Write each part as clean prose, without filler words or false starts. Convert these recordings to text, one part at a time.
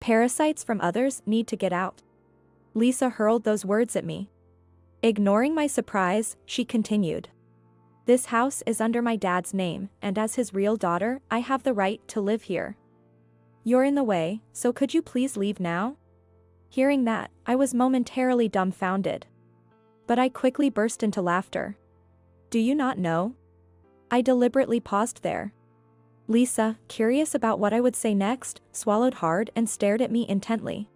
Parasites from others need to get out. Lisa hurled those words at me. Ignoring my surprise, she continued. This house is under my dad's name, and as his real daughter, I have the right to live here. You're in the way, so could you please leave now? Hearing that, I was momentarily dumbfounded. But I quickly burst into laughter. Do you not know? I deliberately paused there. Lisa, curious about what I would say next, swallowed hard and stared at me intently.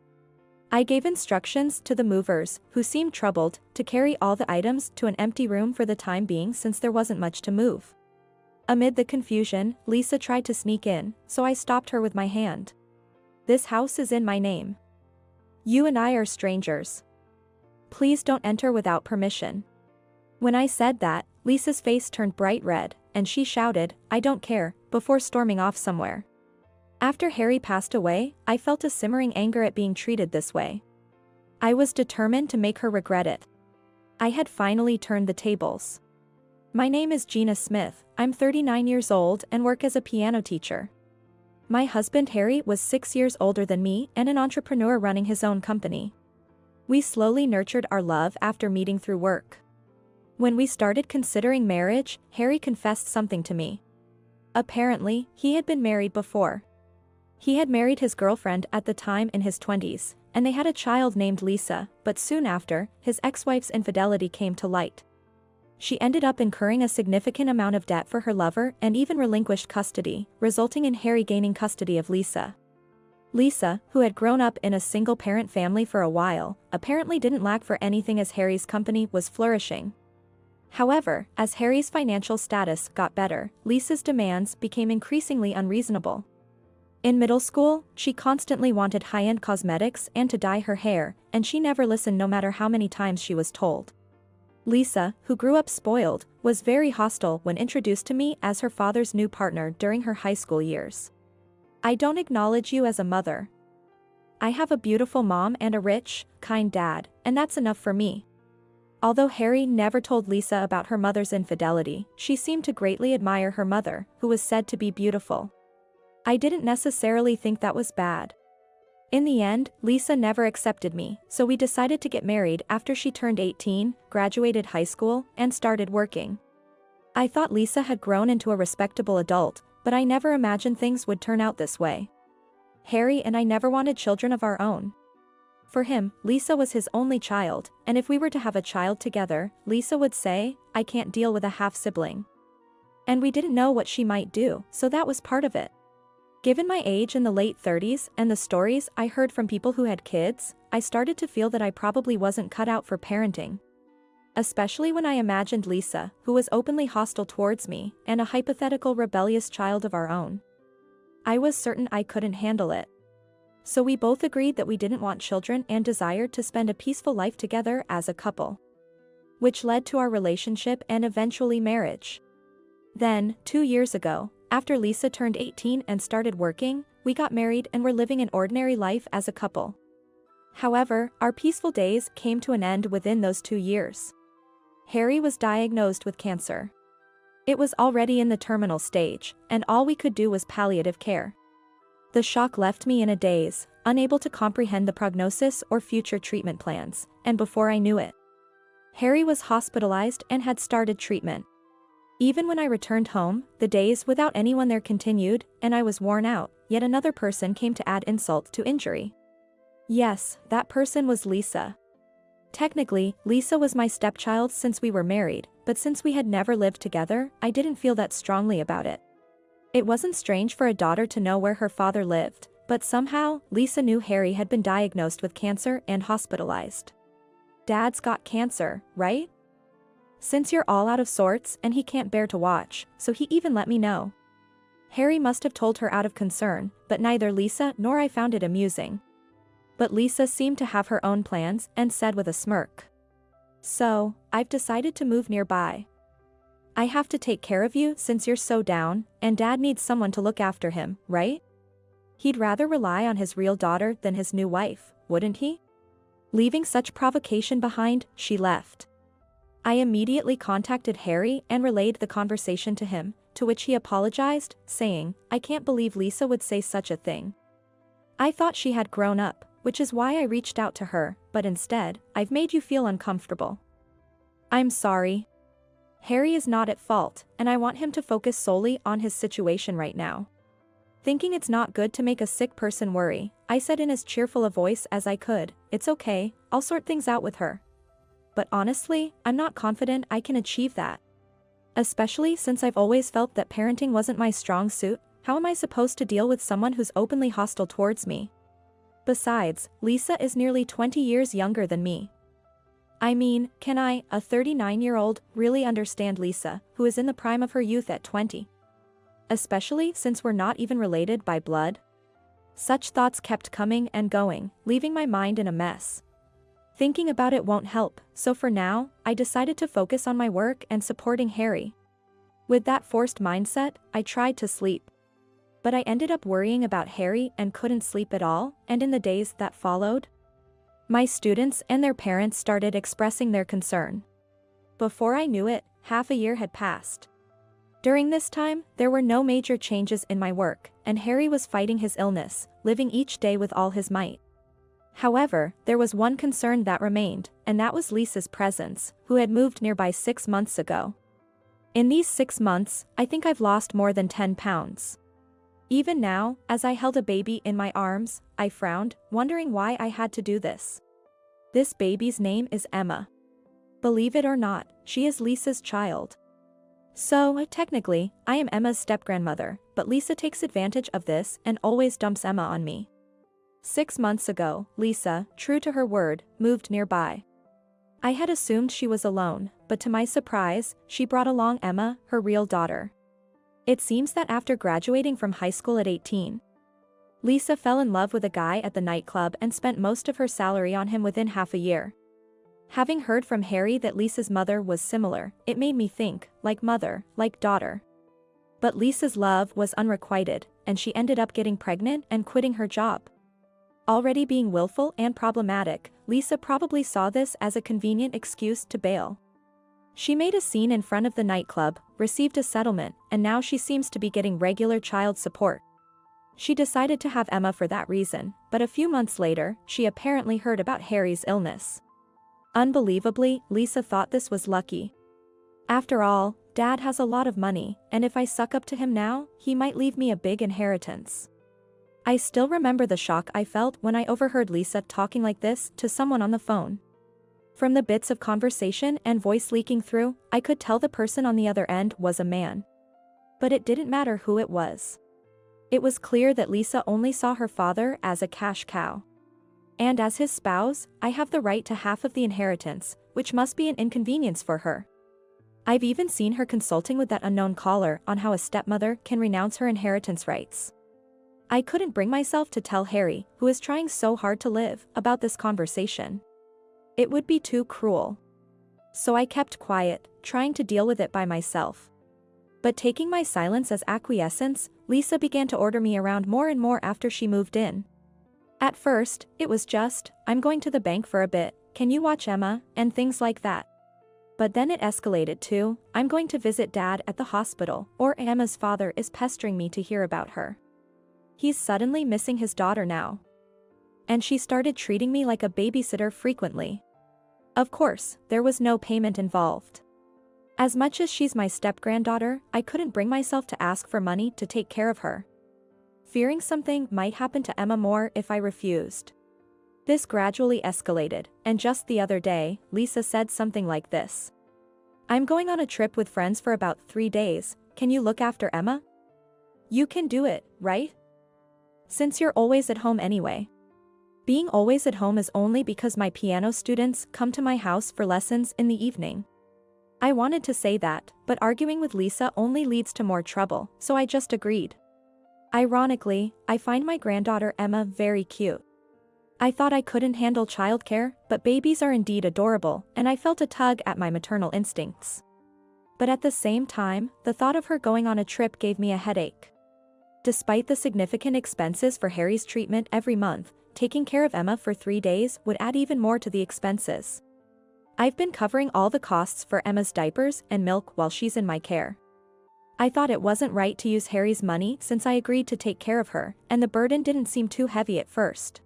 I gave instructions to the movers, who seemed troubled, to carry all the items to an empty room for the time being since there wasn't much to move. Amid the confusion, Lisa tried to sneak in, so I stopped her with my hand. This house is in my name. You and I are strangers. Please don't enter without permission. When I said that, Lisa's face turned bright red, and she shouted, I don't care, before storming off somewhere. After Harry passed away, I felt a simmering anger at being treated this way. I was determined to make her regret it. I had finally turned the tables. My name is Gina Smith, I'm 39 years old and work as a piano teacher. My husband Harry was 6 years older than me and an entrepreneur running his own company. We slowly nurtured our love after meeting through work. When we started considering marriage, Harry confessed something to me. Apparently, he had been married before. He had married his girlfriend at the time in his 20s, and they had a child named Lisa, but soon after, his ex-wife's infidelity came to light. She ended up incurring a significant amount of debt for her lover and even relinquished custody, resulting in Harry gaining custody of Lisa. Lisa, who had grown up in a single-parent family for a while, apparently didn't lack for anything as Harry's company was flourishing. However, as Harry's financial status got better, Lisa's demands became increasingly unreasonable. In middle school, she constantly wanted high-end cosmetics and to dye her hair, and she never listened no matter how many times she was told. Lisa, who grew up spoiled, was very hostile when introduced to me as her father's new partner during her high school years. I don't acknowledge you as a mother. I have a beautiful mom and a rich, kind dad, and that's enough for me. Although Harry never told Lisa about her mother's infidelity, she seemed to greatly admire her mother, who was said to be beautiful. I didn't necessarily think that was bad. In the end, Lisa never accepted me, so we decided to get married after she turned 18, graduated high school, and started working. I thought Lisa had grown into a respectable adult, but I never imagined things would turn out this way. Harry and I never wanted children of our own. For him, Lisa was his only child, and if we were to have a child together, Lisa would say, I can't deal with a half-sibling. And we didn't know what she might do, so that was part of it. Given my age in the late 30s and the stories I heard from people who had kids, I started to feel that I probably wasn't cut out for parenting. Especially when I imagined Lisa, who was openly hostile towards me, and a hypothetical rebellious child of our own. I was certain I couldn't handle it. So we both agreed that we didn't want children and desired to spend a peaceful life together as a couple. Which led to our relationship and eventually marriage. Then, 2 years ago, after Lisa turned 18 and started working, we got married and were living an ordinary life as a couple. However, our peaceful days came to an end within those 2 years. Harry was diagnosed with cancer. It was already in the terminal stage, and all we could do was palliative care. The shock left me in a daze, unable to comprehend the prognosis or future treatment plans, and before I knew it, Harry was hospitalized and had started treatment. Even when I returned home, the days without anyone there continued, and I was worn out, yet another person came to add insult to injury. Yes, that person was Lisa. Technically, Lisa was my stepchild since we were married, but since we had never lived together, I didn't feel that strongly about it. It wasn't strange for a daughter to know where her father lived, but somehow, Lisa knew Harry had been diagnosed with cancer and hospitalized. Dad's got cancer, right? Since you're all out of sorts and he can't bear to watch, so he even let me know. Harry must have told her out of concern, but neither Lisa nor I found it amusing. But Lisa seemed to have her own plans and said with a smirk, So, I've decided to move nearby. I have to take care of you since you're so down, and Dad needs someone to look after him, right? He'd rather rely on his real daughter than his new wife, wouldn't he? Leaving such provocation behind, she left. I immediately contacted Harry and relayed the conversation to him, to which he apologized, saying, I can't believe Lisa would say such a thing. I thought she had grown up, which is why I reached out to her, but instead, I've made you feel uncomfortable. I'm sorry. Harry is not at fault, and I want him to focus solely on his situation right now. Thinking it's not good to make a sick person worry, I said in as cheerful a voice as I could, "It's okay, I'll sort things out with her." But honestly, I'm not confident I can achieve that. Especially since I've always felt that parenting wasn't my strong suit. How am I supposed to deal with someone who's openly hostile towards me? Besides, Lisa is nearly 20 years younger than me. I mean, can I, a 39-year-old, really understand Lisa, who is in the prime of her youth at 20? Especially since we're not even related by blood? Such thoughts kept coming and going, leaving my mind in a mess. Thinking about it won't help, so for now, I decided to focus on my work and supporting Harry. With that forced mindset, I tried to sleep. But I ended up worrying about Harry and couldn't sleep at all, and in the days that followed, my students and their parents started expressing their concern. Before I knew it, half a year had passed. During this time, there were no major changes in my work, and Harry was fighting his illness, living each day with all his might. However, there was one concern that remained, and that was Lisa's presence, who had moved nearby 6 months ago. In these 6 months, I think I've lost more than 10 pounds. Even now, as I held a baby in my arms, I frowned, wondering why I had to do this. This baby's name is Emma. Believe it or not, she is Lisa's child. So, technically, I am Emma's step-grandmother, but Lisa takes advantage of this and always dumps Emma on me. 6 months ago, Lisa, true to her word, moved nearby. I had assumed she was alone, but to my surprise, she brought along Emma, her real daughter. It seems that after graduating from high school at 18, Lisa fell in love with a guy at the nightclub and spent most of her salary on him within half a year. Having heard from Harry that Lisa's mother was similar, it made me think, like mother, like daughter. But Lisa's love was unrequited, and she ended up getting pregnant and quitting her job. Already being willful and problematic, Lisa probably saw this as a convenient excuse to bail. She made a scene in front of the nightclub, received a settlement, and now she seems to be getting regular child support. She decided to have Emma for that reason, but a few months later, she apparently heard about Harry's illness. Unbelievably, Lisa thought this was lucky. After all, Dad has a lot of money, and if I suck up to him now, he might leave me a big inheritance. I still remember the shock I felt when I overheard Lisa talking like this to someone on the phone. From the bits of conversation and voice leaking through, I could tell the person on the other end was a man. But it didn't matter who it was. It was clear that Lisa only saw her father as a cash cow. And as his spouse, I have the right to half of the inheritance, which must be an inconvenience for her. I've even seen her consulting with that unknown caller on how a stepmother can renounce her inheritance rights. I couldn't bring myself to tell Harry, who is trying so hard to live, about this conversation. It would be too cruel. So I kept quiet, trying to deal with it by myself. But taking my silence as acquiescence, Lisa began to order me around more and more after she moved in. At first, it was just, "I'm going to the bank for a bit, can you watch Emma," and things like that. But then it escalated to, "I'm going to visit Dad at the hospital," or "Emma's father is pestering me to hear about her. He's suddenly missing his daughter now." And she started treating me like a babysitter frequently. Of course, there was no payment involved. As much as she's my step-granddaughter, I couldn't bring myself to ask for money to take care of her. Fearing something might happen to Emma more if I refused. This gradually escalated, and just the other day, Lisa said something like this. "I'm going on a trip with friends for about 3 days, can you look after Emma? You can do it, right? Since you're always at home anyway." Being always at home is only because my piano students come to my house for lessons in the evening. I wanted to say that, but arguing with Lisa only leads to more trouble, so I just agreed. Ironically, I find my granddaughter Emma very cute. I thought I couldn't handle childcare, but babies are indeed adorable, and I felt a tug at my maternal instincts. But at the same time, the thought of her going on a trip gave me a headache. Despite the significant expenses for Harry's treatment every month, taking care of Emma for 3 days would add even more to the expenses. I've been covering all the costs for Emma's diapers and milk while she's in my care. I thought it wasn't right to use Harry's money since I agreed to take care of her, and the burden didn't seem too heavy at first.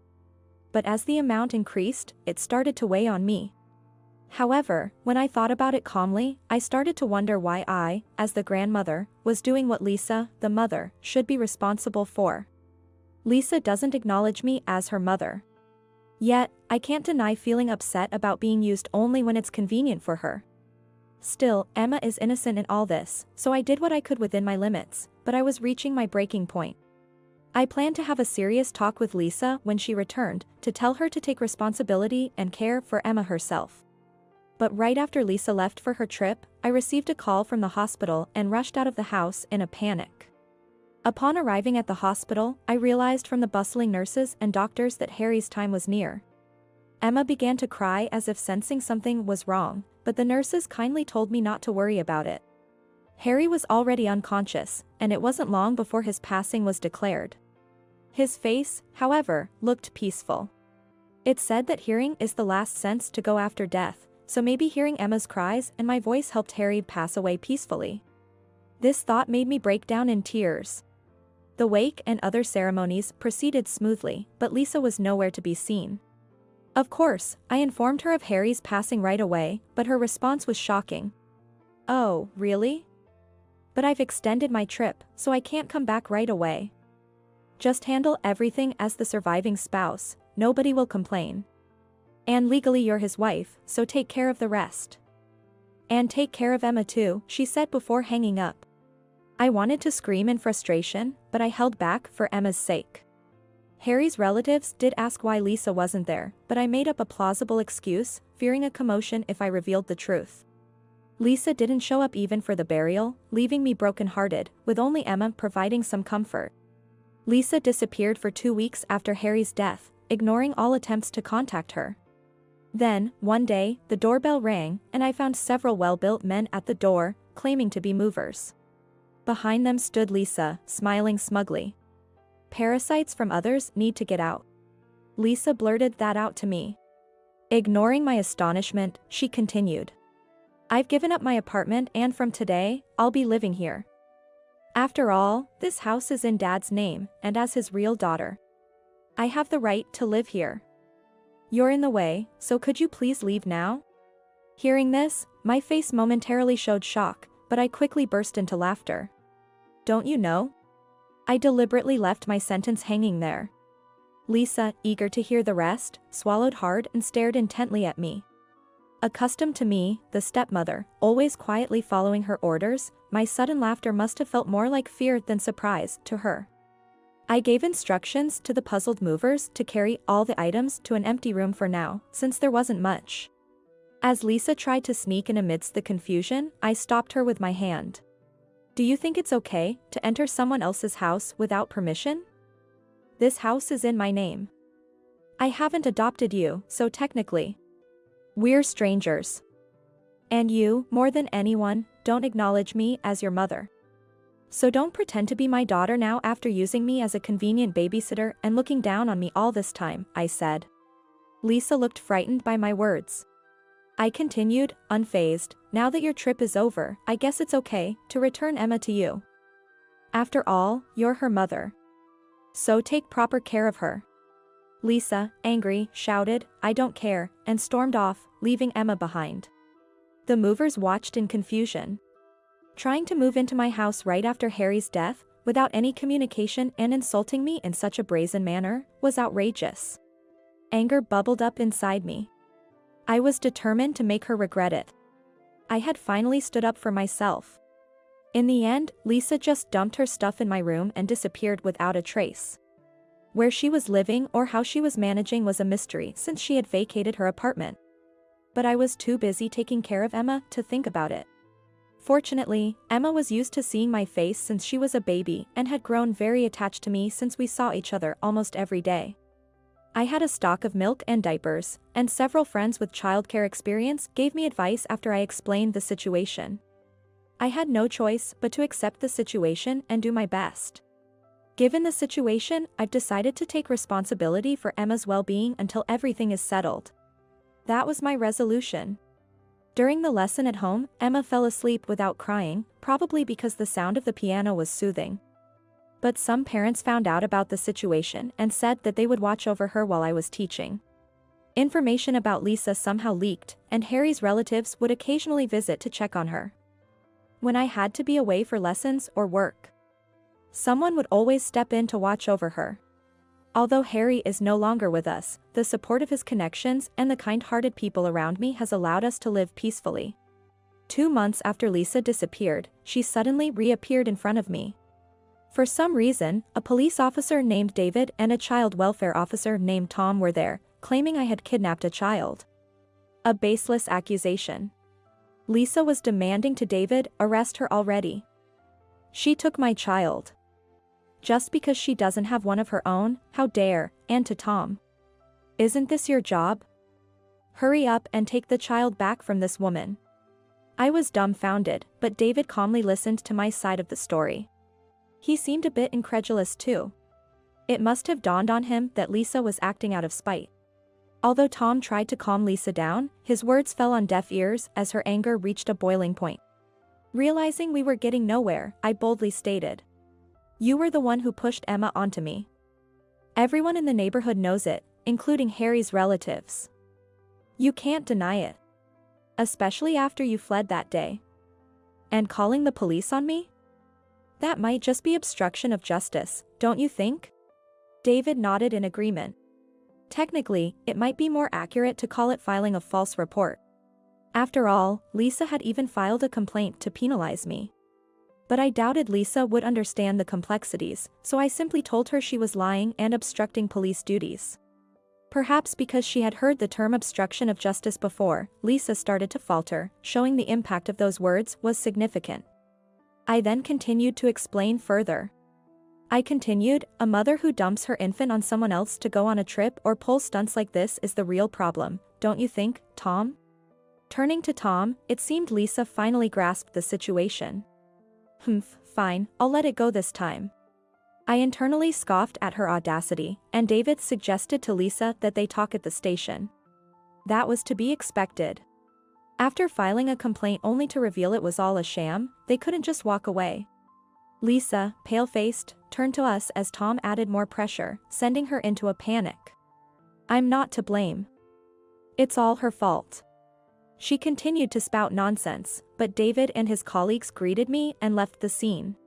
But as the amount increased, it started to weigh on me. However, when I thought about it calmly, I started to wonder why I, as the grandmother, was doing what Lisa, the mother, should be responsible for. Lisa doesn't acknowledge me as her mother. Yet, I can't deny feeling upset about being used only when it's convenient for her. Still, Emma is innocent in all this, so I did what I could within my limits, but I was reaching my breaking point. I planned to have a serious talk with Lisa when she returned, to tell her to take responsibility and care for Emma herself. But right after Lisa left for her trip, I received a call from the hospital and rushed out of the house in a panic. Upon arriving at the hospital, I realized from the bustling nurses and doctors that Harry's time was near. Emma began to cry as if sensing something was wrong, but the nurses kindly told me not to worry about it. Harry was already unconscious, and it wasn't long before his passing was declared. His face, however, looked peaceful. It's said that hearing is the last sense to go after death, so maybe hearing Emma's cries and my voice helped Harry pass away peacefully. This thought made me break down in tears. The wake and other ceremonies proceeded smoothly, but Lisa was nowhere to be seen. Of course, I informed her of Harry's passing right away, but her response was shocking. "Oh, really? But I've extended my trip, so I can't come back right away. Just handle everything as the surviving spouse, nobody will complain. And legally you're his wife, so take care of the rest. And take care of Emma too," she said before hanging up. I wanted to scream in frustration, but I held back for Emma's sake. Harry's relatives did ask why Lisa wasn't there, but I made up a plausible excuse, fearing a commotion if I revealed the truth. Lisa didn't show up even for the burial, leaving me brokenhearted, with only Emma providing some comfort. Lisa disappeared for 2 weeks after Harry's death, ignoring all attempts to contact her. Then, one day, the doorbell rang, and I found several well-built men at the door, claiming to be movers. Behind them stood Lisa, smiling smugly. "Parasites from others need to get out." Lisa blurted that out to me. Ignoring my astonishment, she continued. "I've given up my apartment and from today, I'll be living here. After all, this house is in Dad's name, and as his real daughter, I have the right to live here. You're in the way, so could you please leave now?" Hearing this, my face momentarily showed shock, but I quickly burst into laughter. "Don't you know?" I deliberately left my sentence hanging there. Lisa, eager to hear the rest, swallowed hard and stared intently at me. Accustomed to me, the stepmother, always quietly following her orders, my sudden laughter must have felt more like fear than surprise to her. I gave instructions to the puzzled movers to carry all the items to an empty room for now, since there wasn't much. As Lisa tried to sneak in amidst the confusion, I stopped her with my hand. "Do you think it's okay to enter someone else's house without permission? This house is in my name. I haven't adopted you, so technically, we're strangers. And you, more than anyone, don't acknowledge me as your mother. So don't pretend to be my daughter now after using me as a convenient babysitter and looking down on me all this time," I said. Lisa looked frightened by my words. I continued, unfazed, "Now that your trip is over, I guess it's okay to return Emma to you. After all, you're her mother. So take proper care of her." Lisa, angry, shouted, "I don't care," and stormed off, leaving Emma behind. The movers watched in confusion. Trying to move into my house right after Harry's death, without any communication and insulting me in such a brazen manner, was outrageous. Anger bubbled up inside me. I was determined to make her regret it. I had finally stood up for myself. In the end, Lisa just dumped her stuff in my room and disappeared without a trace. Where she was living or how she was managing was a mystery since she had vacated her apartment. But I was too busy taking care of Emma to think about it. Fortunately, Emma was used to seeing my face since she was a baby and had grown very attached to me since we saw each other almost every day. I had a stock of milk and diapers, and several friends with childcare experience gave me advice after I explained the situation. I had no choice but to accept the situation and do my best. Given the situation, I've decided to take responsibility for Emma's well-being until everything is settled. That was my resolution. During the lesson at home, Emma fell asleep without crying, probably because the sound of the piano was soothing. But some parents found out about the situation and said that they would watch over her while I was teaching. Information about Lisa somehow leaked, and Harry's relatives would occasionally visit to check on her. When I had to be away for lessons or work, someone would always step in to watch over her. Although Harry is no longer with us, the support of his connections and the kind-hearted people around me has allowed us to live peacefully. 2 months after Lisa disappeared, she suddenly reappeared in front of me. For some reason, a police officer named David and a child welfare officer named Tom were there, claiming I had kidnapped a child. A baseless accusation. Lisa was demanding to David, "Arrest her already. She took my child. Just because she doesn't have one of her own, how dare," and to Tom, "Isn't this your job? Hurry up and take the child back from this woman." I was dumbfounded, but David calmly listened to my side of the story. He seemed a bit incredulous too. It must have dawned on him that Lisa was acting out of spite. Although Tom tried to calm Lisa down, his words fell on deaf ears as her anger reached a boiling point. Realizing we were getting nowhere, I boldly stated, "You were the one who pushed Emma onto me. Everyone in the neighborhood knows it, including Harry's relatives. You can't deny it. Especially after you fled that day. And calling the police on me? That might just be obstruction of justice, don't you think?" David nodded in agreement. Technically, it might be more accurate to call it filing a false report. After all, Lisa had even filed a complaint to penalize me. But I doubted Lisa would understand the complexities, so I simply told her she was lying and obstructing police duties. Perhaps because she had heard the term obstruction of justice before, Lisa started to falter, showing the impact of those words was significant. I then continued to explain further. I continued, "A mother who dumps her infant on someone else to go on a trip or pull stunts like this is the real problem, don't you think, Tom?" Turning to Tom, it seemed Lisa finally grasped the situation. Fine, I'll let it go this time." I internally scoffed at her audacity, and David suggested to Lisa that they talk at the station. That was to be expected. After filing a complaint only to reveal it was all a sham, they couldn't just walk away. Lisa, pale-faced, turned to us as Tom added more pressure, sending her into a panic. "I'm not to blame. It's all her fault." She continued to spout nonsense, but David and his colleagues greeted me and left the scene.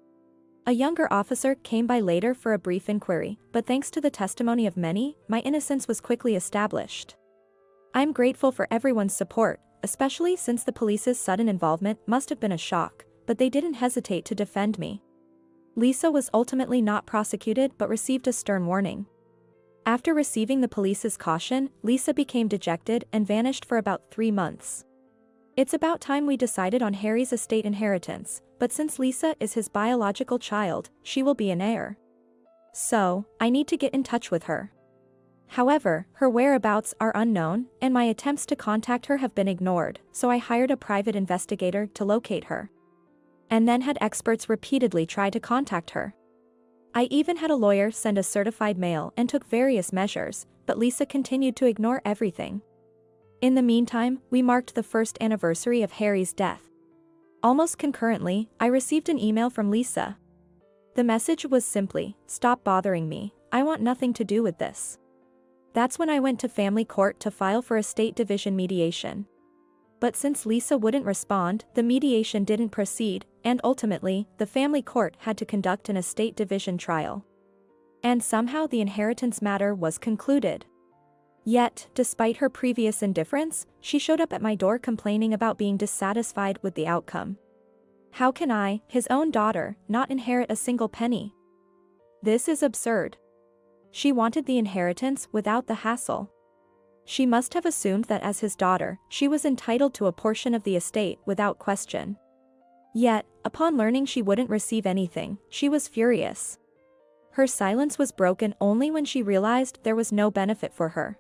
A younger officer came by later for a brief inquiry, but thanks to the testimony of many, my innocence was quickly established. I'm grateful for everyone's support, especially since the police's sudden involvement must have been a shock, but they didn't hesitate to defend me. Lisa was ultimately not prosecuted but received a stern warning. After receiving the police's caution, Lisa became dejected and vanished for about 3 months. It's about time we decided on Harry's estate inheritance, but since Lisa is his biological child, she will be an heir. So, I need to get in touch with her. However, her whereabouts are unknown, and my attempts to contact her have been ignored, so I hired a private investigator to locate her. And then had experts repeatedly try to contact her. I even had a lawyer send a certified mail and took various measures, but Lisa continued to ignore everything. In the meantime, we marked the first anniversary of Harry's death. Almost concurrently, I received an email from Lisa. The message was simply, "Stop bothering me, I want nothing to do with this." That's when I went to family court to file for estate division mediation. But since Lisa wouldn't respond, the mediation didn't proceed, and ultimately, the family court had to conduct an estate division trial. And somehow the inheritance matter was concluded. Yet, despite her previous indifference, she showed up at my door complaining about being dissatisfied with the outcome. How can I, his own daughter, not inherit a single penny? This is absurd. She wanted the inheritance without the hassle. She must have assumed that as his daughter, she was entitled to a portion of the estate without question. Yet, upon learning she wouldn't receive anything, she was furious. Her silence was broken only when she realized there was no benefit for her.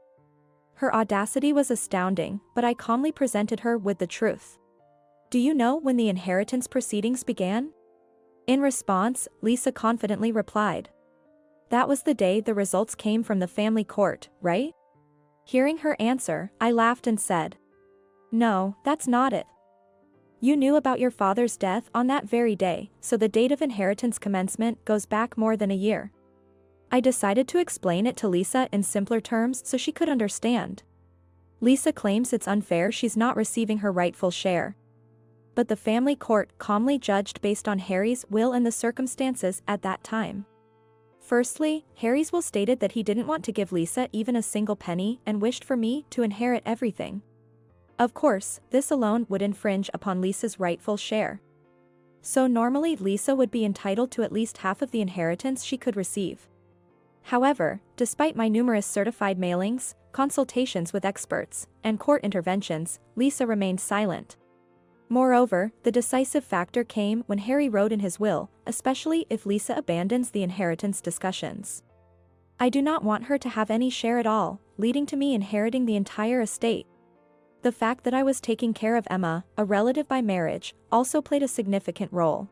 Her audacity was astounding, but I calmly presented her with the truth. "Do you know when the inheritance proceedings began?" In response, Lisa confidently replied, "That was the day the results came from the family court, right?" Hearing her answer, I laughed and said, No, that's not it. You knew about your father's death on that very day, so the date of inheritance commencement goes back more than a year. I decided to explain it to Lisa in simpler terms so she could understand. Lisa claims it's unfair she's not receiving her rightful share. But the family court calmly judged based on Harry's will and the circumstances at that time. Firstly, Harry's will stated that he didn't want to give Lisa even a single penny and wished for me to inherit everything. Of course, this alone would infringe upon Lisa's rightful share. So normally Lisa would be entitled to at least half of the inheritance she could receive. However, despite my numerous certified mailings, consultations with experts, and court interventions, Lisa remained silent. Moreover, the decisive factor came when Harry wrote in his will, especially if Lisa abandons the inheritance discussions. I do not want her to have any share at all, leading to me inheriting the entire estate. The fact that I was taking care of Emma, a relative by marriage, also played a significant role.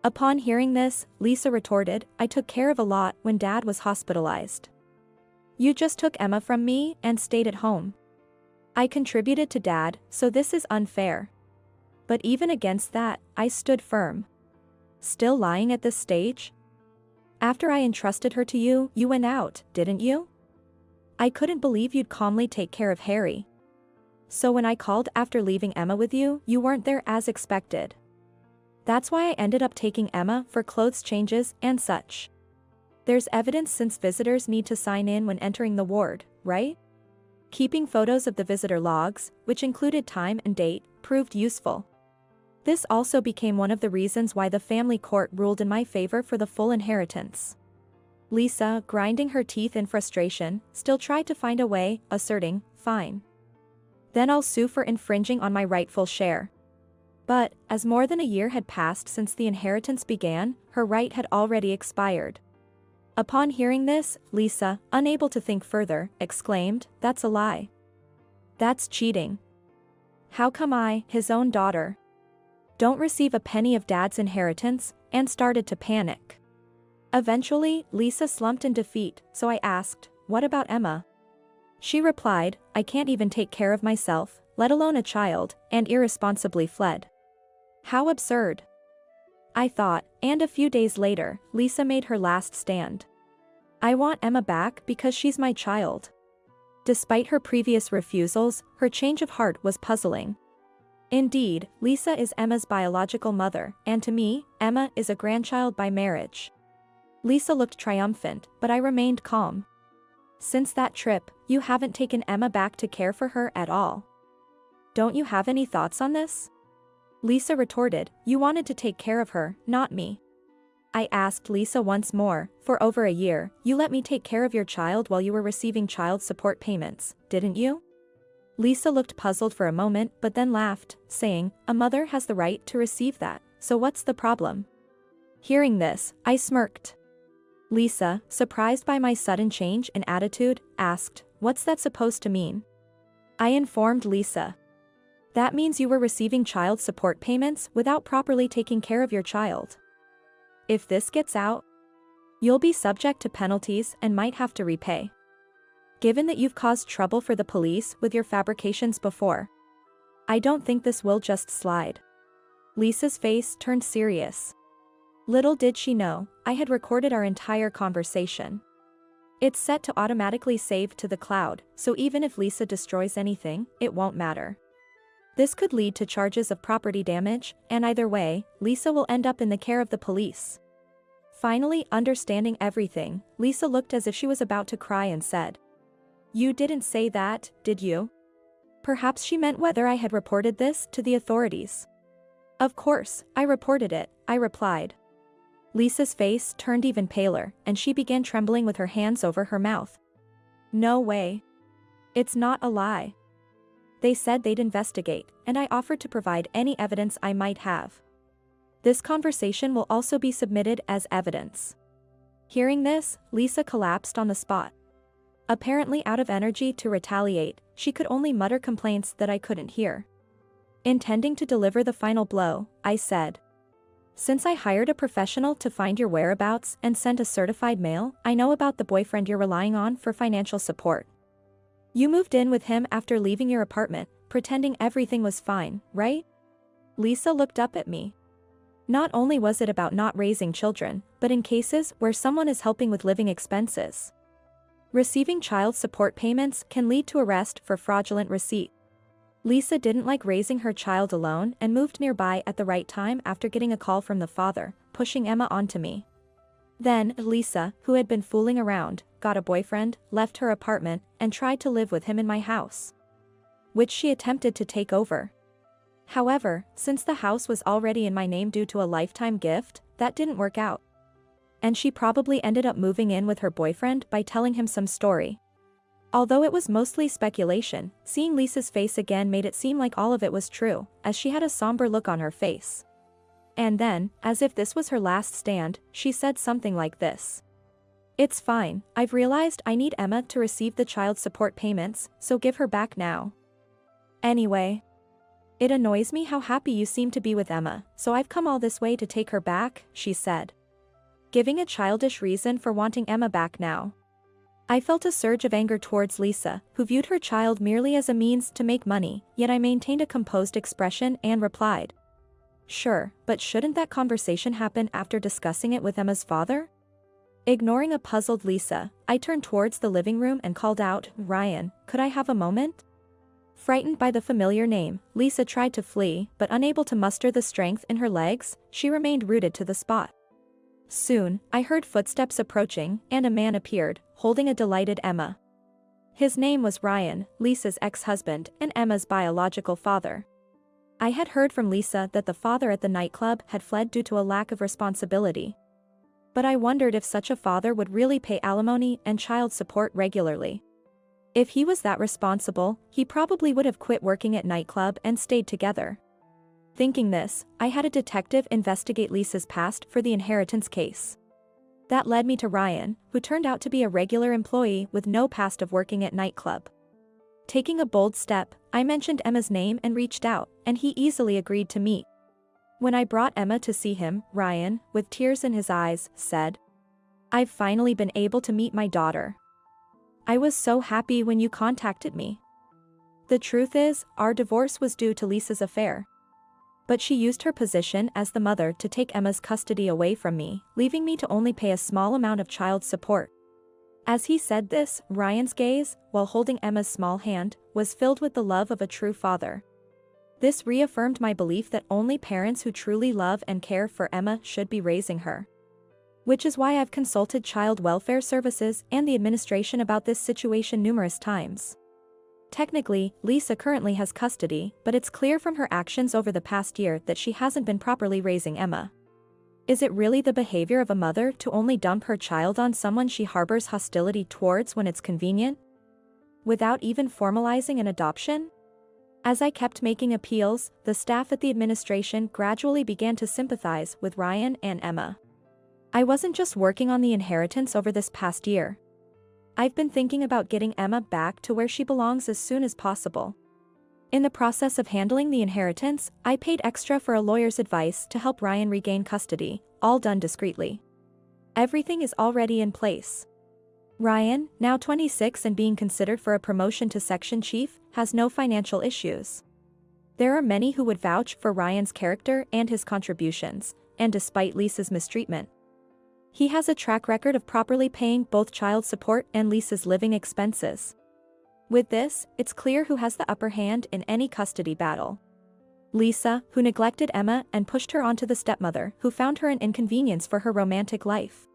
Upon hearing this, Lisa retorted, I took care of a lot when Dad was hospitalized. You just took Emma from me and stayed at home. I contributed to Dad, so this is unfair. But even against that, I stood firm. Still lying at this stage? After I entrusted her to you, you went out, didn't you? I couldn't believe you'd calmly take care of Harry. So when I called after leaving Emma with you, you weren't there as expected. That's why I ended up taking Emma for clothes changes and such. There's evidence since visitors need to sign in when entering the ward, right? Keeping photos of the visitor logs, which included time and date, proved useful. This also became one of the reasons why the family court ruled in my favor for the full inheritance. Lisa, grinding her teeth in frustration, still tried to find a way, asserting, fine. Then I'll sue for infringing on my rightful share. But, as more than a year had passed since the inheritance began, her right had already expired. Upon hearing this, Lisa, unable to think further, exclaimed, that's a lie. That's cheating. How come I, his own daughter, don't receive a penny of Dad's inheritance, and started to panic. Eventually, Lisa slumped in defeat, so I asked, what about Emma? She replied, I can't even take care of myself, let alone a child, and irresponsibly fled. How absurd. I thought, and a few days later, Lisa made her last stand. I want Emma back because she's my child. Despite her previous refusals, her change of heart was puzzling. Indeed, Lisa is Emma's biological mother, and to me, Emma is a grandchild by marriage. Lisa looked triumphant, but I remained calm. Since that trip, you haven't taken Emma back to care for her at all. Don't you have any thoughts on this? Lisa retorted, you wanted to take care of her, not me. I asked Lisa once more, for over a year, you let me take care of your child while you were receiving child support payments, didn't you? Lisa looked puzzled for a moment but then laughed, saying, a mother has the right to receive that, so what's the problem? Hearing this, I smirked. Lisa, surprised by my sudden change in attitude, asked, what's that supposed to mean? I informed Lisa. That means you were receiving child support payments without properly taking care of your child. If this gets out, you'll be subject to penalties and might have to repay. Given that you've caused trouble for the police with your fabrications before, I don't think this will just slide. Lisa's face turned serious. Little did she know, I had recorded our entire conversation. It's set to automatically save to the cloud, so even if Lisa destroys anything, it won't matter. This could lead to charges of property damage, and either way, Lisa will end up in the care of the police. Finally, understanding everything, Lisa looked as if she was about to cry and said, you didn't say that, did you? Perhaps she meant whether I had reported this to the authorities. Of course, I reported it, I replied. Lisa's face turned even paler, and she began trembling with her hands over her mouth. No way. It's not a lie. They said they'd investigate, and I offered to provide any evidence I might have. This conversation will also be submitted as evidence. Hearing this, Lisa collapsed on the spot. Apparently out of energy to retaliate, she could only mutter complaints that I couldn't hear. Intending to deliver the final blow, I said, since I hired a professional to find your whereabouts and sent a certified mail, I know about the boyfriend you're relying on for financial support. You moved in with him after leaving your apartment, pretending everything was fine, right? Lisa looked up at me. Not only was it about not raising children, but in cases where someone is helping with living expenses. Receiving child support payments can lead to arrest for fraudulent receipt. Lisa didn't like raising her child alone and moved nearby at the right time after getting a call from the father, pushing Emma onto me. Then, Lisa, who had been fooling around, got a boyfriend, left her apartment, and tried to live with him in my house, which she attempted to take over. However, since the house was already in my name due to a lifetime gift, that didn't work out. And she probably ended up moving in with her boyfriend by telling him some story. Although it was mostly speculation, seeing Lisa's face again made it seem like all of it was true, as she had a somber look on her face. And then, as if this was her last stand, she said something like this. "It's fine, I've realized I need Emma to receive the child support payments, so give her back now. Anyway, it annoys me how happy you seem to be with Emma, so I've come all this way to take her back," she said, giving a childish reason for wanting Emma back now. I felt a surge of anger towards Lisa, who viewed her child merely as a means to make money, yet I maintained a composed expression and replied, "Sure, but shouldn't that conversation happen after discussing it with Emma's father?" Ignoring a puzzled Lisa, I turned towards the living room and called out, "Ryan, could I have a moment?" Frightened by the familiar name, Lisa tried to flee, but unable to muster the strength in her legs, she remained rooted to the spot. Soon, I heard footsteps approaching, and a man appeared, holding a delighted Emma. His name was Ryan, Lisa's ex-husband, and Emma's biological father. I had heard from Lisa that the father at the nightclub had fled due to a lack of responsibility. But I wondered if such a father would really pay alimony and child support regularly. If he was that responsible, he probably would have quit working at nightclub and stayed together. Thinking this, I had a detective investigate Lisa's past for the inheritance case. That led me to Ryan, who turned out to be a regular employee with no past of working at nightclub. Taking a bold step, I mentioned Emma's name and reached out, and he easily agreed to meet. When I brought Emma to see him, Ryan, with tears in his eyes, said, "I've finally been able to meet my daughter. I was so happy when you contacted me. The truth is, our divorce was due to Lisa's affair. But she used her position as the mother to take Emma's custody away from me, leaving me to only pay a small amount of child support." As he said this, Ryan's gaze, while holding Emma's small hand, was filled with the love of a true father. This reaffirmed my belief that only parents who truly love and care for Emma should be raising her. Which is why I've consulted child welfare services and the administration about this situation numerous times. Technically, Lisa currently has custody, but it's clear from her actions over the past year that she hasn't been properly raising Emma. Is it really the behavior of a mother to only dump her child on someone she harbors hostility towards when it's convenient, without even formalizing an adoption? As I kept making appeals, the staff at the administration gradually began to sympathize with Ryan and Emma. I wasn't just working on the inheritance over this past year. I've been thinking about getting Emma back to where she belongs as soon as possible. In the process of handling the inheritance, I paid extra for a lawyer's advice to help Ryan regain custody, all done discreetly. Everything is already in place. Ryan, now 26 and being considered for a promotion to section chief, has no financial issues. There are many who would vouch for Ryan's character and his contributions, and despite Lisa's mistreatment, he has a track record of properly paying both child support and Lisa's living expenses. With this, it's clear who has the upper hand in any custody battle. Lisa, who neglected Emma and pushed her onto the stepmother, who found her an inconvenience for her romantic life.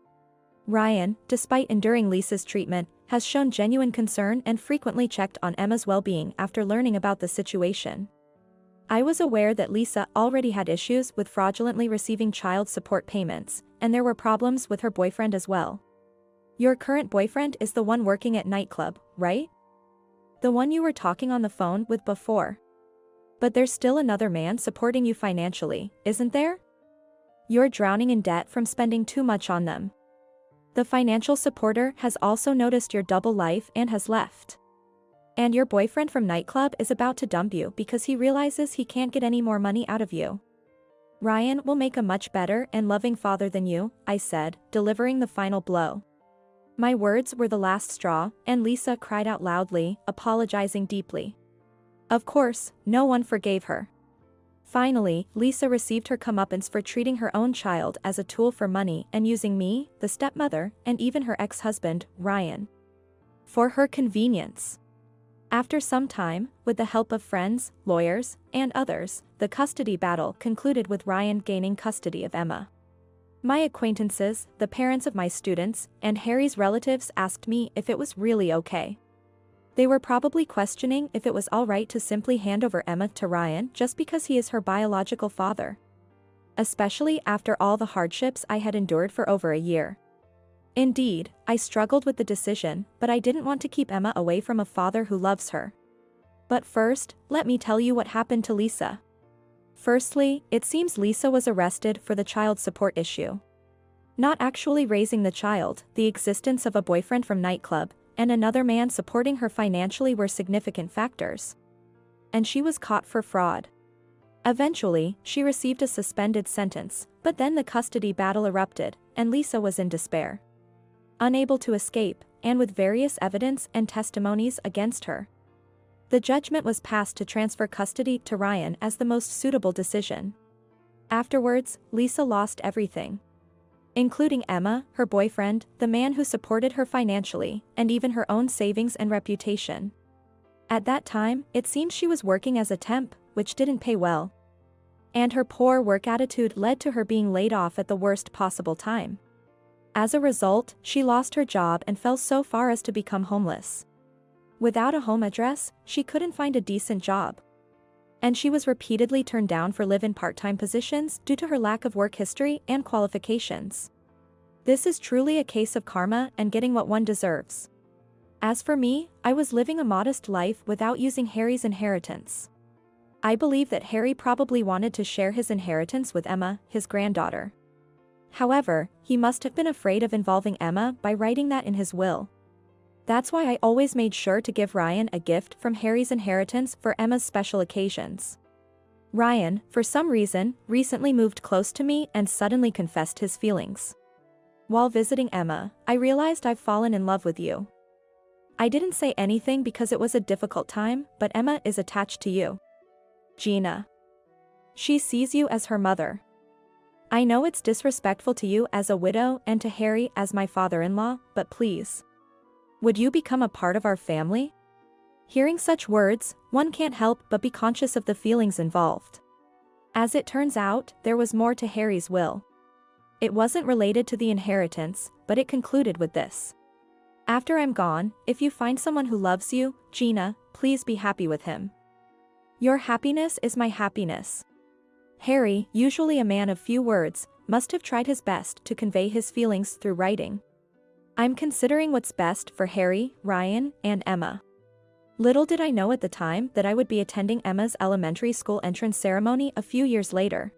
Ryan, despite enduring Lisa's treatment, has shown genuine concern and frequently checked on Emma's well-being after learning about the situation. I was aware that Lisa already had issues with fraudulently receiving child support payments, and there were problems with her boyfriend as well. Your current boyfriend is the one working at nightclub, right? The one you were talking on the phone with before. But there's still another man supporting you financially, isn't there? You're drowning in debt from spending too much on them. The financial supporter has also noticed your double life and has left. And your boyfriend from nightclub is about to dump you because he realizes he can't get any more money out of you. Ryan will make a much better and loving father than you, I said, delivering the final blow. My words were the last straw, and Lisa cried out loudly, apologizing deeply. Of course, no one forgave her. Finally, Lisa received her comeuppance for treating her own child as a tool for money and using me, the stepmother, and even her ex-husband, Ryan, for her convenience. After some time, with the help of friends, lawyers, and others, the custody battle concluded with Ryan gaining custody of Emma. My acquaintances, the parents of my students, and Harry's relatives asked me if it was really okay. They were probably questioning if it was alright to simply hand over Emma to Ryan just because he is her biological father. Especially after all the hardships I had endured for over a year. Indeed, I struggled with the decision, but I didn't want to keep Emma away from a father who loves her. But first, let me tell you what happened to Lisa. Firstly, it seems Lisa was arrested for the child support issue. Not actually raising the child, the existence of a boyfriend from nightclub, and another man supporting her financially were significant factors. And she was caught for fraud. Eventually, she received a suspended sentence, but then the custody battle erupted, and Lisa was in despair. Unable to escape, and with various evidence and testimonies against her, the judgment was passed to transfer custody to Ryan as the most suitable decision. Afterwards, Lisa lost everything, including Emma, her boyfriend, the man who supported her financially, and even her own savings and reputation. At that time, it seems she was working as a temp, which didn't pay well. And her poor work attitude led to her being laid off at the worst possible time. As a result, she lost her job and fell so far as to become homeless. Without a home address, she couldn't find a decent job. And she was repeatedly turned down for live-in part-time positions due to her lack of work history and qualifications. This is truly a case of karma and getting what one deserves. As for me, I was living a modest life without using Harry's inheritance. I believe that Harry probably wanted to share his inheritance with Emma, his granddaughter. However, he must have been afraid of involving Emma by writing that in his will. That's why I always made sure to give Ryan a gift from Harry's inheritance for Emma's special occasions. Ryan, for some reason, recently moved close to me and suddenly confessed his feelings. While visiting Emma, I realized I've fallen in love with you. I didn't say anything because it was a difficult time, but Emma is attached to you, Gina. She sees you as her mother. I know it's disrespectful to you as a widow and to Harry as my father-in-law, but please, would you become a part of our family? Hearing such words, one can't help but be conscious of the feelings involved. As it turns out, there was more to Harry's will. It wasn't related to the inheritance, but it concluded with this: after I'm gone, if you find someone who loves you, Gina, please be happy with him. Your happiness is my happiness. Harry, usually a man of few words, must have tried his best to convey his feelings through writing. I'm considering what's best for Harry, Ryan, and Emma. Little did I know at the time that I would be attending Emma's elementary school entrance ceremony a few years later.